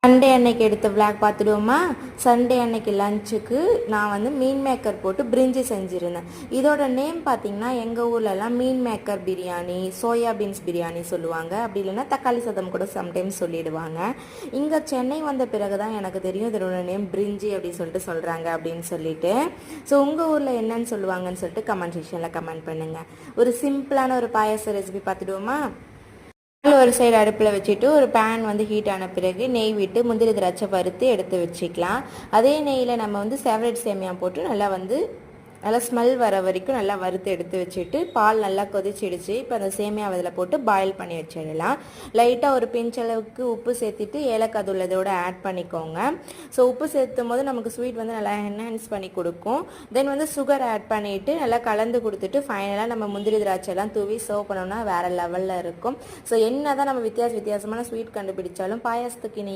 Sunday அன்னைக்கு எடுத்த vlog பார்த்துடுவோமா. Sunday அன்னைக்கு லஞ்சுக்கு நான் வந்து மீன் மேக்கர் போட்டு பிரிஞ்சி செஞ்சுருந்தேன். இதோட நேம் பார்த்திங்கன்னா எங்கள் ஊர்லலாம் meal maker biryani, soya beans biryani சொல்லுவாங்க. அப்படி இல்லைன்னா தக்காளி சாதம் கூட சம்டைம்ஸ் சொல்லிடுவாங்க. இங்கே சென்னை வந்த பிறகு தான் எனக்கு தெரியும் இதோட நேம் பிரிஞ்சி அப்படின்னு சொல்லிட்டு சொல்கிறாங்க அப்படின்னு சொல்லிட்டு. ஸோ உங்கள் ஊரில் என்னன்னு சொல்லுவாங்கன்னு சொல்லிட்டு கமெண்ட் செக்ஷனில் கமெண்ட் பண்ணுங்கள். ஒரு சிம்பிளான ஒரு பாயாச ரெசிபி பார்த்துடுவோமா. ஒரு சைடு அடுப்பில் வச்சுட்டு ஒரு பேன் வந்து ஹீட் ஆன பிறகு நெய் விட்டு முந்திரி திராட்சை வறுத்து எடுத்து வச்சுக்கலாம். அதே நெய்யில் நம்ம வந்து சேவரட் சேமியா போட்டு நல்லா ஸ்மெல் வர வரைக்கும் நல்லா வறுத்து எடுத்து வச்சுட்டு பால் நல்லா கொதிச்சிடுச்சு. இப்போ அந்த சேமியாவை அதில் போட்டு பாயில் பண்ணி வச்சிடலாம். லைட்டாக ஒரு பிஞ்சளவுக்கு உப்பு சேர்த்துட்டு ஏலக்காய் தூள் இதோட ஆட் பண்ணிக்கோங்க. ஸோ உப்பு சேர்த்தும் போது நமக்கு ஸ்வீட் வந்து நல்லா என்ஹான்ஸ் பண்ணி கொடுக்கும். தென் வந்து சுகர் ஆட் பண்ணிவிட்டு நல்லா கலந்து கொடுத்துட்டு ஃபைனலாக நம்ம முந்திரி திராட்சைலாம் தூவி சர்வ் பண்ணோம்னா வேறு லெவலில் இருக்கும். ஸோ என்ன தான் நம்ம வித்தியாசமான ஸ்வீட் கண்டுபிடிச்சாலும் பாயாசத்துக்கு